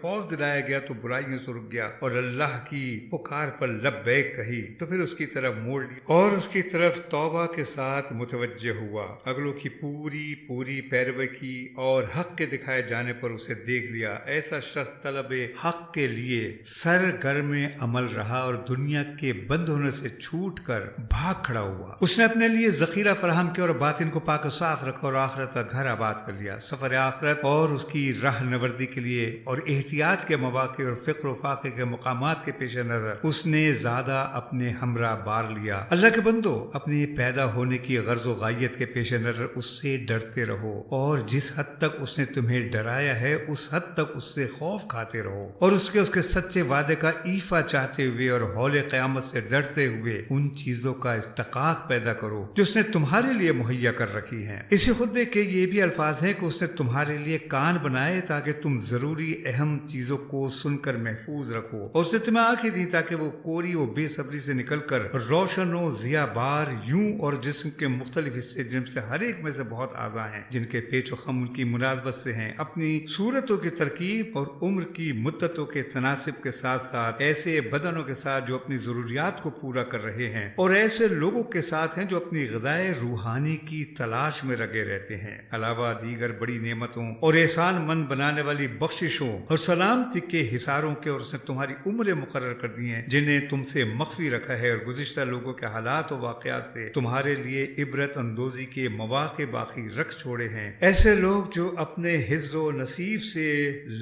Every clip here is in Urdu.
خوف دلایا گیا تو برائیوں سے رک گیا اور اللہ کی پکار پر لبیک کہی تو پھر اس کی طرف موڑ لیا اور اس کی طرف توبہ کے ساتھ متوجہ ہوا، اگلوں کی پوری پیروی کی اور حق کے دکھائے جانے پر اسے دیکھ لیا۔ ایسا شخص طلب حق کے لیے سرگرم عمل رہا اور دنیا کے بند ہونے سے چھوٹ کر بھاگ کھڑا ہوا۔ اس نے اپنے لیے ذخیرہ فراہم کیا اور باطن کو پاک و صاف رکھا اور آخرت کا گھر آباد کر لیا۔ سفر آخرت اور اس کی راہ نوردی کے لیے اور احتیاط کے مواقع اور فکر و فاقے کے مقامات کے پیش نظر اس نے زیادہ اپنے ہمراہ بار لیا۔ اللہ کے بندو، اپنے پیدا ہونے کی غرض و غایت کے پیش نظر اس سے ڈرتے رہو اور جس حد تک اس نے تمہیں ڈرایا ہے اس حد تک اس سے خوف کھاتے رہو اور اس کے سچے وعدے کا ایفا چاہتے ہوئے اور ہول قیامت سے ڈرتے ہوئے ان چیزوں کا استحقاق پیدا کرو جو اس نے تمہارے لیے مہیا کر رکھی ہیں۔ اسی خطبے کے یہ بھی الفاظ ہیں کہ اس نے تمہارے لیے کان بنائے تاکہ تم ضروری اہم چیزوں کو سن کر محفوظ رکھو، اور اس نے تمہیں آنکھیں دی تاکہ وہ کوری و بے صبری سے نکل کر روشن و ضیا بار یوں اور جسم کے مختلف حصے جن سے ہر ایک میں سے بہت اعضاء ہیں جن کے پیچ و خم ان کی مناسبت سے ہیں، اپنی صورتوں کی ترکیب اور عمر کی مدتوں کے تناسب کے ساتھ ساتھ ایسے بدنوں کے ساتھ جو اپنی ضروریات کو پورا کر رہے ہیں اور ایسے لوگوں کے ساتھ ہیں جو اپنی غذائے روحانی کی تلاش میں لگے رہتے ہیں، علاوہ دیگر بڑی نعمتوں اور احسان مند بنانے والی بخششوں اور سلامتی کے حصاروں کے، اور اس نے تمہاری عمریں مقرر کر دی ہیں جنہیں تم سے مخفی رکھا ہے، اور گزشتہ لوگوں کے حالات و واقعات سے تمہارے لیے عبرت اندوزی کے مواقع باقی رکھ چھوڑے ہیں۔ ایسے لوگ جو اپنے حظ و نصیب سے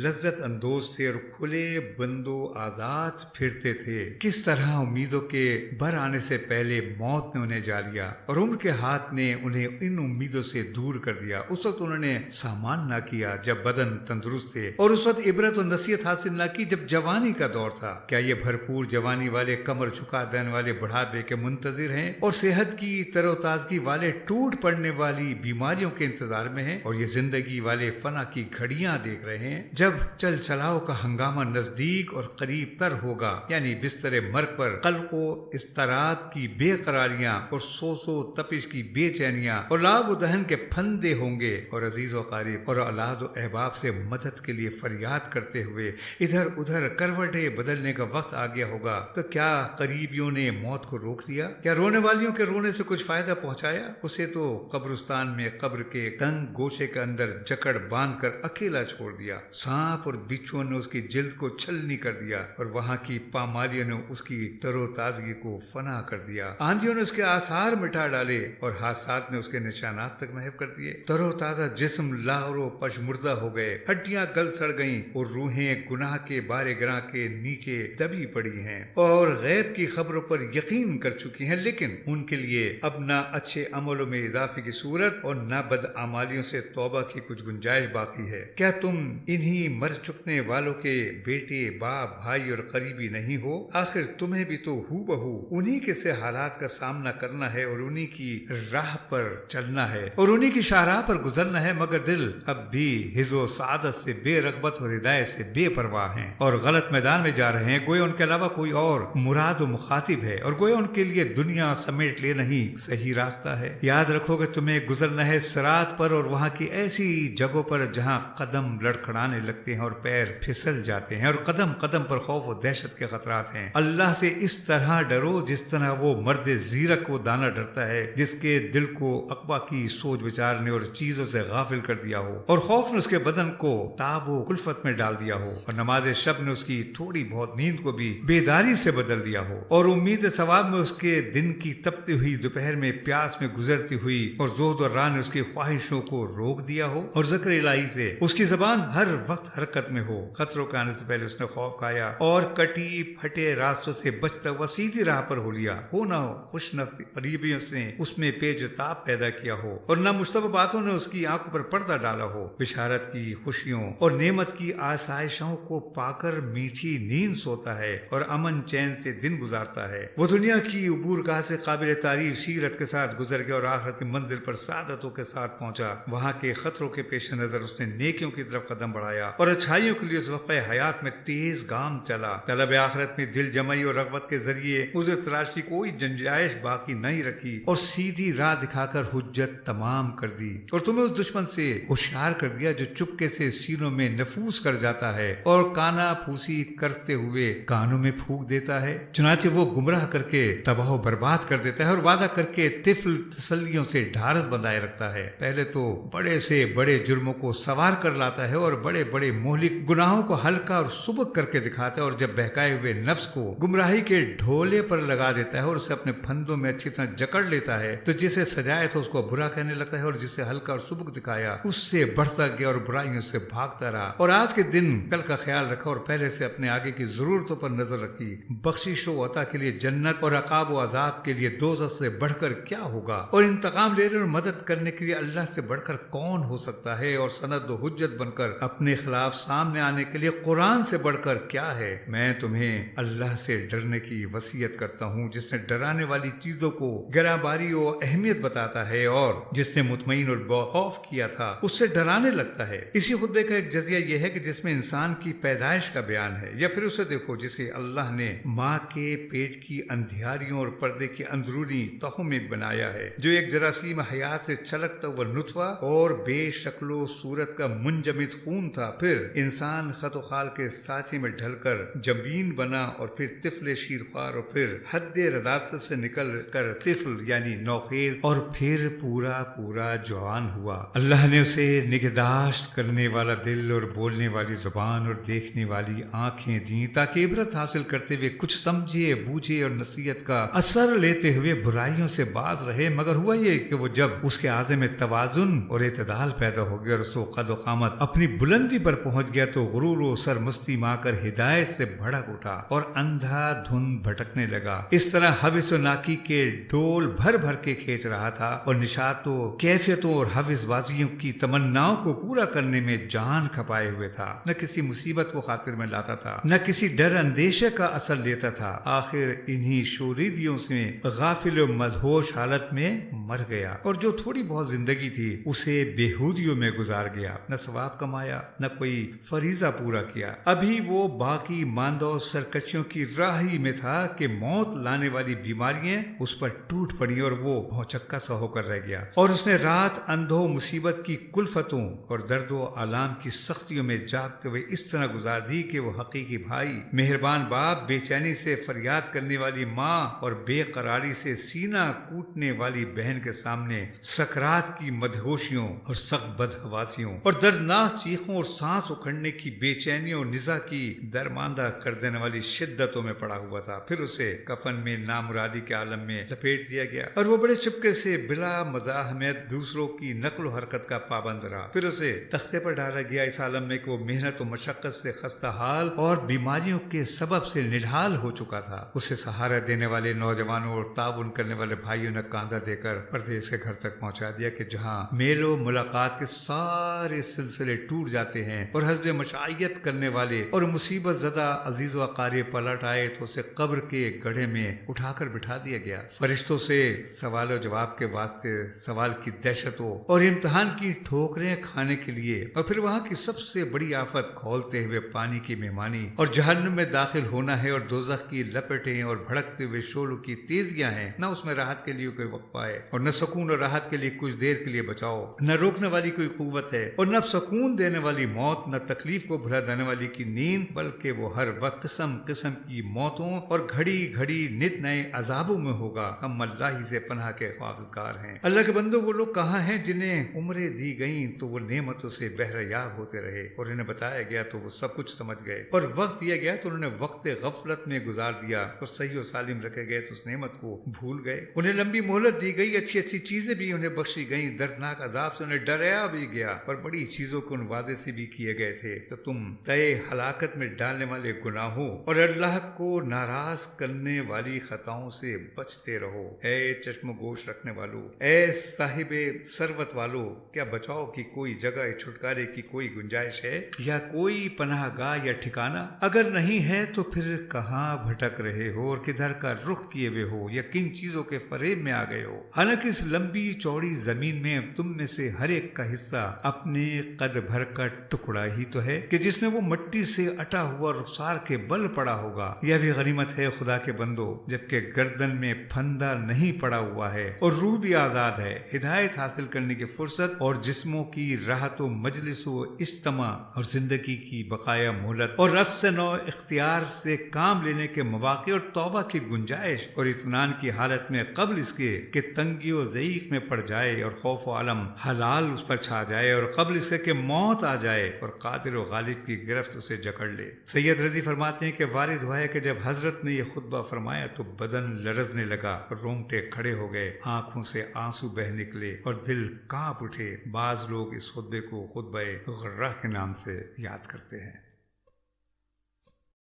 لذت اندوز تھے اور کھلے بندو آزاد پھرتے تھے، کس طرح امیدوں کے بر آنے سے پہلے موت نے انہیں جا لیا اور ان کے ہاتھ نے انہیں ان امیدوں سے دور کر دیا۔ اس وقت انہوں نے سامان نہ کیا جب بدن تندرست تھے، اور اس وقت عبرت و نصیحت حاصل نہ کی جب جوانی کا دور تھا۔ کیا یہ بھرپور جوانی والے کمر جھکا دینے والے بڑھاپے کے منتظر ہیں اور صحت کی تر و تازگی والے ٹوٹ پڑنے والی بیماریوں کے انتظار میں ہیں، اور یہ زندگی والے فنا کی گھڑیاں دیکھ رہے ہیں جب چل چلاؤ کا ہنگامہ نزدیک اور قریب تر ہوگا، یعنی بستر مرگ پر قلق و اضطراب کی بے قراریاں اور سوس و تپش کی بے چینیاں اور لاب و دہن کے پھندے ہوں گے، اور عزیز و قریب اور اولاد و احباب سے مدد کے لیے فریاد کرتے ہوئے ادھر ادھر کروٹیں بدلنے کا وقت آ گیا ہوگا، تو کیا قریبیوں نے موت کو روک دیا؟ کیا رونے والیوں کے رونے سے کچھ فائدہ پہنچایا؟ اسے تو قبرستان میں قبر کے تنگ گوشے کے اندر جکڑ باندھ کر اکیلا چھوڑ دیا۔ سانپ اور بچھو نے اس کی جلد کو چھلنی کر دیا اور وہاں کی پامالیوں نے اس کی تر و تازگی کو فنا کر دیا۔ آندھیوں نے اس کے آثار مٹا ڈالے اور حادثات نے اس کے نشانات تک محو کر دیے۔ تر و تازہ جسم لاغر و پشمردہ ہو گئے، ہڈیاں گل سڑ گئیں اور روحیں گناہ کے بارے گراں کے نیچے دبی پڑی ہیں اور غیب کی خبروں پر یقین کر چکی ہیں، لیکن ان کے لیے اب نہ اچھے عملوں میں اضافے کی صورت اور نہ بد اعمالیوں سے توبہ کی کچھ گنجائش باقی ہے۔ کیا تم انہی مر چکنے والوں کے بیٹے، باپ، بھائی اور قریبی نہیں ہو؟ آخر تمہیں بھی تو ہو بہو انہی کے سے حالات کا سامنا کرنا ہے اور انہی کی راہ پر چلنا ہے اور انہی کی شاہراہ پر گزرنا ہے، مگر دل اب بھی حظ و سعادت سے بے رغبت اور ہدایت سے بے پرواہ ہیں اور غلط میدان میں جا رہے ہیں، گویا ان کے علاوہ کوئی اور مراد و مخاطب ہے اور گویا ان کے لیے دنیا سمیٹ لے نہیں صحیح راستہ ہے۔ یاد رکھو کہ تمہیں گزرنا ہے صراط پر اور وہاں کی ایسی جگہوں پر جہاں قدم لڑکھڑانے لگتے ہیں اور پیر پھسل جاتے ہیں اور قدم قدم پر خوف و دہشت کے خطرات ہیں۔ اللہ سے اس طرح ڈرو جس طرح وہ مرد زیرک و دانا ڈرتا ہے جس کے دل کو عقبہ کی سوچ بچار نے اور چیزوں سے غافل کر دیا ہو اور خوف نے اس کے بدن کو تاب و کلفت میں ڈال دیا ہو اور نماز شب نے اس کی تھوڑی بہت نیند کو بھی بیداری سے بدل دیا ہو اور امید ثواب میں اس کے دن کی تپتی ہوئی دوپہر میں پیاس میں گزرتی ہوئی اور زہد اور راہ نے اس کی خواہشوں کو روک دیا ہو اور ذکر الہی سے اس کی زبان ہر وقت حرکت میں ہو۔ خطروں کے آنے سے پہلے اس نے خوف کھایا اور کٹی پھٹے راستوں سے بچتا ہوا سیدھی راہ پر ہو لیا ہو نہ ہو خوش نفی قریبیوں سے اس میں پیچ و تاب پیدا کیا ہو اور نہ مشتبہ باتوں نے اس کی آنکھوں پر پردہ ڈالا ہو۔ بشارت کی خوشیوں اور نعمت کی آسائشوں کو پا کر میٹھی نیند سوتا ہے اور امن چین سے دن گزارتا ہے۔ وہ دنیا کی عبور گاہ سے قابل تعریف سیرت کے ساتھ گزر گیا اور آخرت کی منزل پر سعادتوں کے ساتھ پہنچا۔ وہاں کے خطروں کے پیش نظر اس نے نیکیوں کی طرف قدم بڑھایا اور اچھائیوں کے لیے اس وقت حیات میں تیز گام چلا۔ طلب آخرت میں دل جمعی اور رغبت کے ذریعے عذر تراشی کوئی جنجائش باقی نہیں رکھی اور سیدھی راہ دکھا کر حجت تمام کر دی اور تمہیں اس دشمن سے ہوشیار کر دیا جو چپکے سے سینوں میں نفوس محفوظ کر جاتا ہے اور کانا پھوسی کرتے ہوئے کانوں میں پھونک دیتا ہے۔ چنانچہ وہ گمراہ کر کے تباہ و برباد کر دیتا ہے اور وعدہ کر کے طفل تسلیوں سے ڈھارس بندھائے رکھتا ہے۔ پہلے تو بڑے سے بڑے جرموں کو سوار کر لاتا ہے اور بڑے بڑے مہلک گناہوں کو ہلکا اور سبک کر کے دکھاتا ہے، اور جب بہکائے ہوئے نفس کو گمراہی کے ڈھولے پر لگا دیتا ہے اور اسے اپنے پھندوں میں اچھی طرح جکڑ لیتا ہے، تو جسے سجایا تھا اس کو برا کہنے لگتا ہے، اور جسے ہلکا اور سبک دکھایا اس سے بڑھتا گیا اور برائیوں سے بھاگتا رہا، اور آج کے دن کل کا خیال رکھا اور پہلے سے اپنے آگے کی ضرورتوں پر نظر رکھی۔ بخشش و عطا کے لیے جنت اور عقاب و عذاب کے لیے دوزخ سے بڑھ کر کیا ہوگا، اور انتقام لینے اور مدد کرنے کے لیے اللہ سے بڑھ کر کون ہو سکتا ہے، اور سند و حجت بن کر اپنے خلاف سامنے آنے کے لیے قرآن سے بڑھ کر کیا ہے۔ میں تمہیں اللہ سے ڈرنے کی وصیت کرتا ہوں جس نے ڈرانے والی چیزوں کو گراں باری و اہمیت بتاتا ہے، اور جس نے مطمئن اور خوف کیا تھا اس سے ڈرانے لگتا ہے۔ اسی خطبے کا ایک جزیہ یہ ہے کہ جس میں انسان کی پیدائش کا بیان ہے، یا پھر اسے دیکھو جسے اللہ نے ماں کے پیٹ کی اندھیاریوں اور پردے کی اندرونی تہوں میں بنایا ہے، جو ایک جراثیم حیات سے چھلکتا ہوا نطفہ اور بے شکل و صورت کا منجمد خون تھا، پھر انسان خط و خال کے سانچے میں ڈھل کر جبین بنا، اور پھر طفل شیرخوار، اور پھر حد رضاست سے نکل کر طفل یعنی نوخیز، اور پھر پورا جوان ہوا۔ اللہ نے اسے نگہداشت کرنے والا دل اور بولنے والی زبان اور دیکھنے والی آنکھیں دیں تاکہ عبرت حاصل کرتے ہوئے کچھ سمجھے بوجھے اور نصیحت کا اثر لیتے ہوئے برائیوں سے باز رہے۔ مگر ہوا یہ کہ وہ جب اس کے اعضاء میں توازن اور اعتدال پیدا ہو گیا اور اس قد و قامت اپنی بلندی پر پہنچ گیا، تو غرور و سرمستی میں آ کر ہدایت سے بھڑک اٹھا اور اندھا دھن بھٹکنے لگا۔ اس طرح حوث و ناکی کے ڈول بھر بھر کے کھینچ رہا تھا، اور نشاطوں کیفیتوں اور حوث بازیوں کی تمناؤں کو پورا کرنے میں جان کھپائے ہوئے تھا۔ نہ کسی مصیبت کو خاطر میں لاتا تھا، نہ کسی ڈر اندیشے کا اثر لیتا تھا۔ آخر انہی شوریدیوں سے غافل و مدہوش حالت میں مر گیا، اور جو تھوڑی بہت زندگی تھی اسے بےہودیوں میں گزار گیا، نہ ثواب کمایا نہ کوئی فریضہ پورا کیا۔ ابھی وہ باقی ماندہ سرکشیوں کی راہی میں تھا کہ موت لانے والی بیماریاں اس پر ٹوٹ پڑی اور وہ بھوچکا سا ہو کر رہ گیا، اور اس نے رات اندھو مصیبت کی کلفتوں اور درد و آلام کی سختیوں میں جاگتے ہوئے اس طرح گزار دی کہ وہ حقیقی بھائی، مہربان باپ، بے چینی سے فریاد کرنے والی ماں اور بے قراری سے سینہ کوٹنے والی بہن کے سامنے سکرات کی مدہوشیوں اور سخت بدحواسیوں اور دردناک چیخوں اور سانس اکھڑنے کی بے چینیوں اور نزا کی درماندہ کر دینے والی شدتوں میں پڑا ہوا تھا۔ پھر اسے کفن میں نامرادی کے عالم میں لپیٹ دیا گیا، اور وہ بڑے چپکے سے بلا مزاحمت دوسروں کی نقل و حرکت کا پابند رہا۔ پھر اسے تختے پر ڈالا گیا اس عالم میں کہ وہ محنت و مشقت سے خستہ حال اور بیماریوں کے سبب سے نڈھال ہو چکا تھا۔ اسے سہارا دینے والے نوجوانوں اور تعاون کرنے والے بھائیوں نے کاندھا دے کر پردیس کے گھر تک پہنچا دیا کہ جہاں میل و ملاقات کے سارے سلسلے ٹوٹ جاتے ہیں، اور حزب مشائیت کرنے والے اور مصیبت زدہ عزیز و اقارب پلٹ آئے تو اسے قبر کے گڑھے میں اٹھا کر بٹھا دیا گیا۔ فرشتوں سے سوال و جواب کے واسطے سوال کی دہشتوں اور امتحان کی ٹھوکریں کھانے کے لیے، اور پھر وہاں کی سب سے بڑی آفت کھولتے ہوئے پانی کی مہمانی اور جہنم میں داخل ہونا ہے، اور دوزخ کی لپٹیں اور بھڑکتے ہوئے شعلوں کی تیزیاں ہیں۔ نہ اس میں راحت کے لیے کوئی وقفہ ہے، اور نہ سکون اور راحت کے لیے کچھ دیر کے لیے بچاؤ، نہ روکنے والی کوئی قوت ہے، اور نہ سکون دینے والی موت، نہ تکلیف کو بھلا دینے والی کی نیند، بلکہ وہ ہر وقت قسم قسم کی موتوں اور گھڑی گھڑی نت نئے عذابوں میں ہوگا۔ ہم اللہ ہی سے پناہ کے خواہشگار ہیں۔ اللہ کے بندو، وہ لوگ کہاں ہیں جنہیں عمریں دی گئیں تو وہ نعمتوں سے بہرایاب ہوتے رہے، اور انہیں بتایا گیا تو وہ سب کچھ سمجھ گئے، اور وقت دیا گیا تو انہوں نے وقت غفلت میں گزار دیا، اور صحیح و سالم رکھے گئے تو اس نعمت کو بھول گئے۔ انہیں لمبی مہلت دی گئی، اچھی اچھی چیزیں بھی انہیں بخشی گئیں، دردناک عذاب سے انہیں ڈرایا بھی گیا، اور بڑی چیزوں کو ان وعدے سے بھی کیے گئے تھے۔ تو تم طے ہلاکت میں ڈالنے والے گناہوں اور اللہ کو ناراض کرنے والی خطاؤں سے بچتے رہو۔ اے چشم و گوش رکھنے والو، اے صاحب ثروت والو، کیا بچاؤ کی کوئی جگہ، چھٹکارے کی کوئی گنجائش ہے، یا کوئی پناہ گاہ یا ٹھکانہ؟ اگر نہیں ہے تو پھر کہاں بھٹک رہے ہو اور کدھر کا رخ کیے ہوئے ہو، یا کن چیزوں کے فریب میں آ گئے ہو؟ حالانکہ اس لمبی چوڑی زمین میں تم میں سے ہر ایک کا حصہ اپنے قد بھر کا ٹکڑا ہی تو ہے کہ جس میں وہ مٹی سے اٹا ہوا رخسار کے بل پڑا ہوگا۔ یہ بھی غنیمت ہے خدا کے بندو، جبکہ گردن میں پھندا نہیں پڑا ہوا ہے اور روح بھی آزاد ہے۔ ہدایت حاصل کرنے کی فرصت اور جسموں کی راحت و مجلس و اجتماع اور زندگی کی بقایا مہلت اور رس سے نو اختیار سے کام لینے کے مواقع اور توبہ کی گنجائش اور اطمینان کی حالت میں قبل اس کے کہ تنگی و ضیق میں پڑ جائے اور خوف و علم حلال اس پر چھا جائے اور قبل اس کے کہ موت آ جائے اور قادر و غالب کی گرفت اسے جکڑ لے۔ سید رضی فرماتے ہیں کہ وارد ہوا ہے کہ جب حضرت نے یہ خطبہ فرمایا تو بدن لرزنے لگا، رونگٹے کھڑے ہو گئے، آنکھوں سے آنسو بہ نکلے اور دل کانپ اٹھے۔ بعض لوگ اس خطبے کو خطبہ غرہ کے نام سے یاد کرتے ہیں۔